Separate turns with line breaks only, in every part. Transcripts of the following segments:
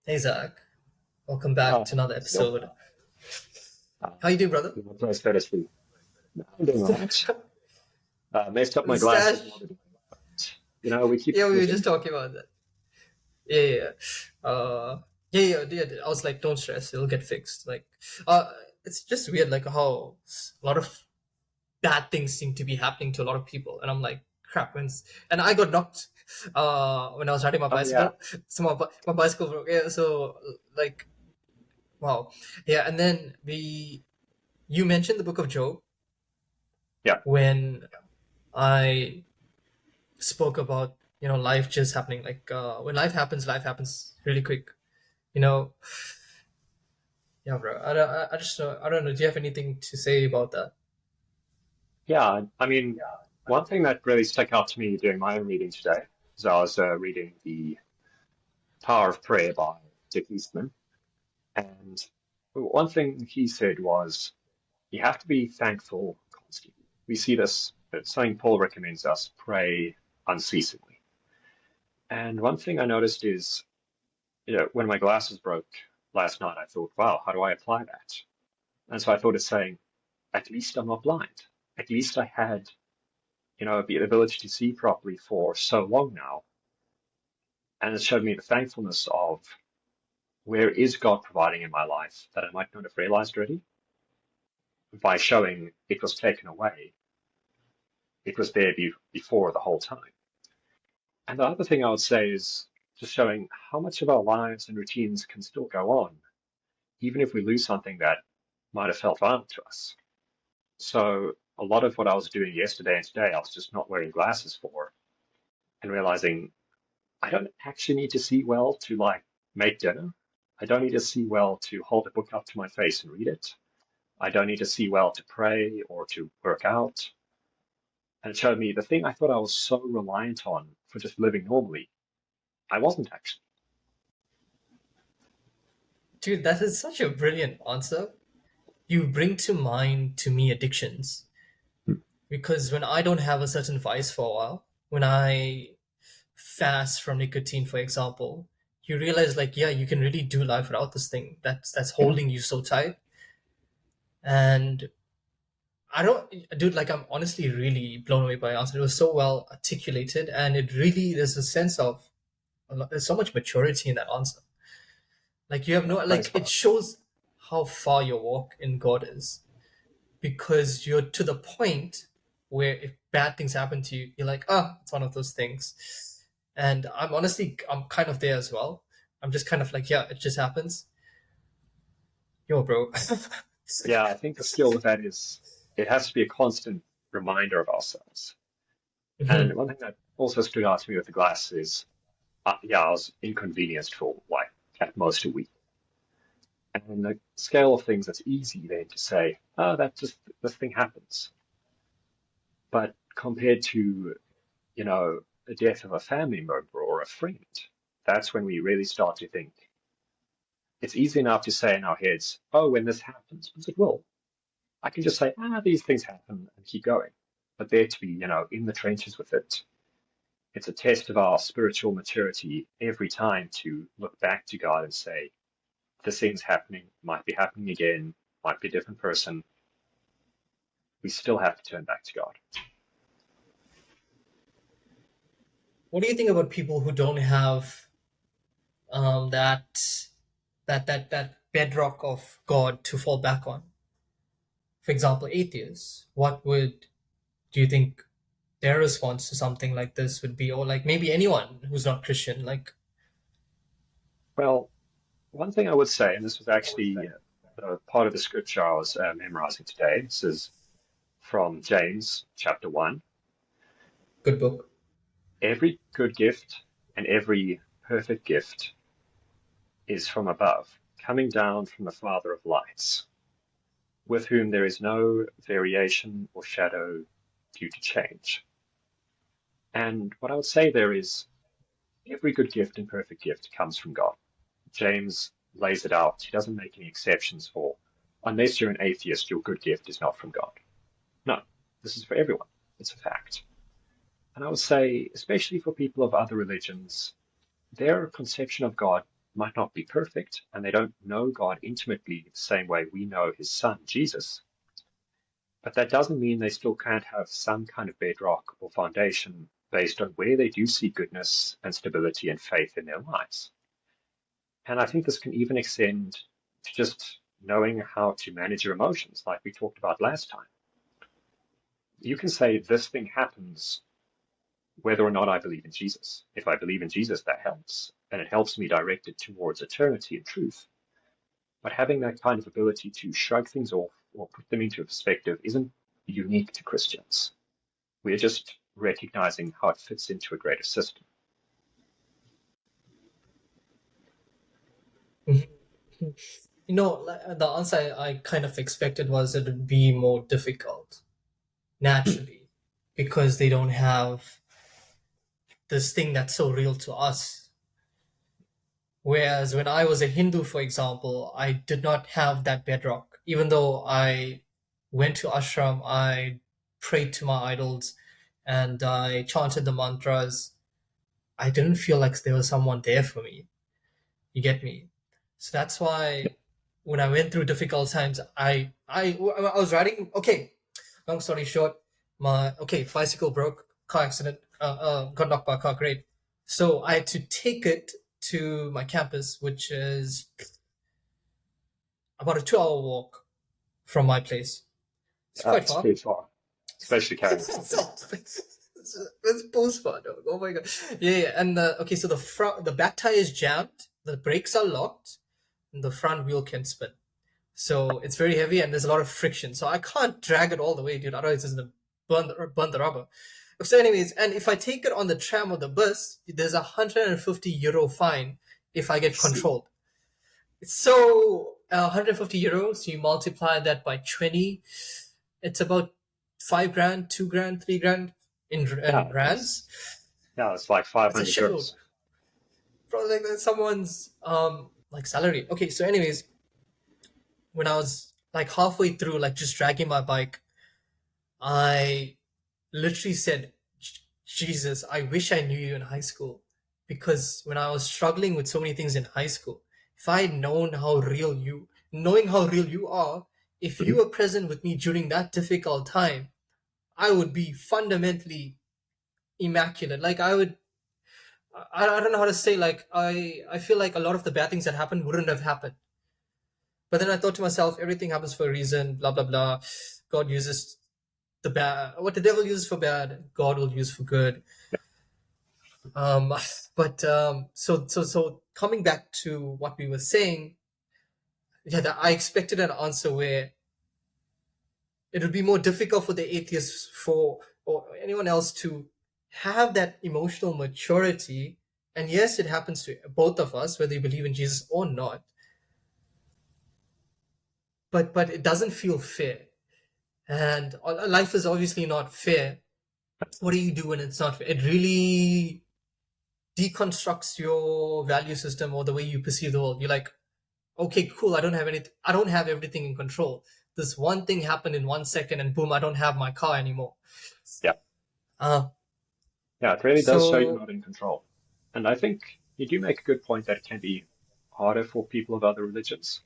Hey Zach, welcome back to another
Still,
episode.
uh,
How you doing, brother?
my place fell asleep. No, I'm doing all right. Messed up my glasses the
Stash.
other day, but we keep
Yeah, we were
pushing.
just talking about that. Yeah, yeah, yeah. I was like, don't stress, it'll get fixed. It's just weird, like how a lot of bad things seem to be happening to a lot of people, and I'm like, crap. And I got knocked when I was riding my
Oh yeah,
bicycle. So my bicycle broke. Yeah, so like, wow. Yeah, and then you mentioned the Book of Job
yeah,
when I spoke about life just happening like when life happens really quick, you know. Yeah, bro, I just I don't know, do you have anything to say about that?
yeah. I mean, one thing that really stuck out to me during my own reading today is I was reading The Power of Prayer by Dick Eastman, and one thing he said was you have to be thankful constantly. We see this, that St. Paul recommends us pray unceasingly. And one thing I noticed is when my glasses broke last night, I thought, wow, how do I apply that? And so I thought of saying, at least I'm not blind. At least I had, the ability to see properly for so long now. And it showed me the thankfulness of where is God providing in my life that I might not have realized already by showing it was taken away. It was there before the whole time. And the other thing I would say is just showing how much of our lives and routines can still go on, even if we lose something that might have felt violent to us. So a lot of what I was doing yesterday and today, I was just not wearing glasses for and realizing I don't actually need to see well to like make dinner. I don't need to see well to hold a book up to my face and read it. I don't need to see well to pray or to work out. And it showed me the thing I thought I was so reliant on for just living normally, I wasn't actually.
Dude, that is such a brilliant answer. You bring to mind to me addictions, because when I don't have a certain vice for a while, when I fast from nicotine, for example, you realize, like, yeah, you can really do life without this thing that's holding you so tight. And I don't, dude, like, I'm honestly really blown away by your answer. It was so well articulated, and it really, there's a sense of, there's so much maturity in that answer. Like, you have no,
Thanks,
like, it
bro.
shows how far your walk in God is, because you're to the point where if bad things happen to you, you're like, ah, it's one of those things. And I'm kind of there as well. I'm just kind of like, yeah, it just happens. Yo, bro.
Yeah, I think the skill with that is it has to be a constant reminder of ourselves. And
Mhm.
one thing that also stood out to me with the glass is, yeah, I was inconvenienced for like at most a week. And on the scale of things, that's easy then to say, oh, that just, this thing happens. But compared to, the death of a family member or a friend, that's when we really start to think. It's easy enough to say in our heads, oh, when this happens, because it will. I can just say, these things happen and keep going. But there to be, in the trenches with it, it's a test of our spiritual maturity every time to look back to God and say, this thing's happening, might be happening again, might be a different person. We still have to turn back to God.
What do you think about people who don't have that that bedrock of God to fall back on? For example, atheists. What would do you think their response to something like this would be? Or like maybe anyone who's not Christian, like.
Well, one thing I would say, and this was actually part of the scripture I was memorizing today. This is from James chapter 1.
Good book.
Every good gift and every perfect gift is from above, coming down from the Father of lights, with whom there is no variation or shadow due to change. And what I would say there is every good gift and perfect gift comes from God. James lays it out. He doesn't make any exceptions for, unless you're an atheist, your good gift is not from God. No, this is for everyone. It's a fact. And I would say, especially for people of other religions, their conception of God might not be perfect, and they don't know God intimately the same way we know his son, Jesus. But that doesn't mean they still can't have some kind of bedrock or foundation based on where they do see goodness and stability and faith in their lives. And I think this can even extend to just knowing how to manage your emotions, like we talked about last time. You can say this thing happens whether or not I believe in Jesus. If I believe in Jesus, that helps, and it helps me direct it towards eternity and truth. But having that kind of ability to shrug things off or put them into a perspective isn't unique to Christians. We're just recognizing how it fits into a greater system.
Mhm. The answer I kind of expected was it would be more difficult naturally because they don't have this thing that's so real to us. Whereas when I was a Hindu, for example, I did not have that bedrock. Even though I went to ashram, I prayed to my idols, and I chanted the mantras, I didn't feel like there was someone there for me. You get me? So that's why when I went through difficult times, I was riding. Okay, long story short, my bicycle broke, car accident, got knocked by a car. Great. So I had to take it to my campus, which is about a 2 hour walk from my place. It's quite
It's
far.
pretty far, especially carrying something.
It's postcard, dog. Oh my god. Yeah, yeah. And okay, so the back tire is jammed, the brakes are locked, and the front wheel can spin. So it's very heavy and there's a lot of friction. So I can't drag it all the way, dude. Otherwise, it's gonna burn the rubber. So, anyways, and if I take it on the tram or the bus, there's a €150 fine if I get controlled. So, €150, you multiply that by 20, it's about 5 grand, 2 grand, 3 grand in
Yeah,
rands.
it's like
It's a
500
shitload.
euros.
Probably like that's someone's like salary. Okay, so anyways, when I was like halfway through, like just dragging my bike, I literally said, Jesus, I wish I knew you in high school. Because when I was struggling with so many things in high school, if I had known knowing how real you are, if you
Mhm.
were present with me during that difficult time, I would be fundamentally immaculate. Like I don't know how to say, like, I feel like a lot of the bad things that happened wouldn't have happened. But then I thought to myself, everything happens for a reason, blah, blah, blah. God uses the bad, what the devil uses for bad, God will use for good. Um, so coming back to what we were saying, yeah, that I expected an answer where it would be more difficult for the atheists or anyone else to have that emotional maturity. And yes, it happens to both of us, whether you believe in Jesus or not. But it doesn't feel fair, and life is obviously not fair. What do you do when it's not fair? It really deconstructs your value system or the way you perceive the world. You're like, okay, cool. I don't have everything in control. This one thing happened in 1 second, and boom, I don't have my car anymore.
Yeah,
Uh,
yeah, it really does show you're
so
not in control. And I think you do make a good point that it can be harder for people of other religions.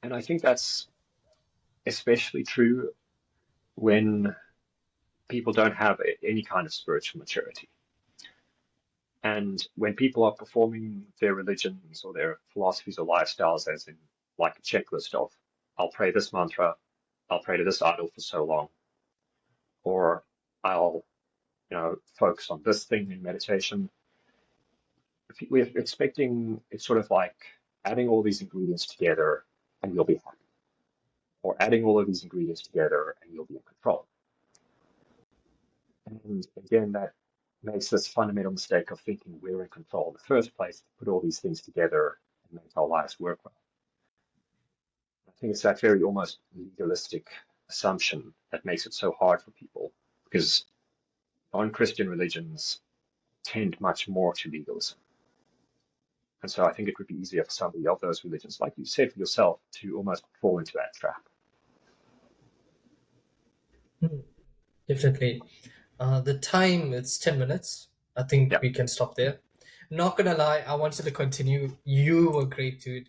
And I think that's especially true when people don't have any kind of spiritual maturity. And when people are performing their religions or their philosophies or lifestyles as in like a checklist of, I'll pray this mantra, I'll pray to this idol for so long, or I'll, focus on this thing in meditation. We're expecting it's sort of like adding all these ingredients together and you'll be happy, or adding all of these ingredients together and you'll be in control. And again, that makes this fundamental mistake of thinking we're in control in the first place to put all these things together and make our lives work well. I think it's that very almost legalistic assumption that makes it so hard for people because non-Christian religions tend much more to legalism. And so I think it would be easier for somebody of those religions, like you said for yourself, to almost fall into that trap.
hmm, definitely, the time it's 10 minutes. I think
Yeah.
we can stop there. Not gonna lie, I wanted to continue. You were great, dude.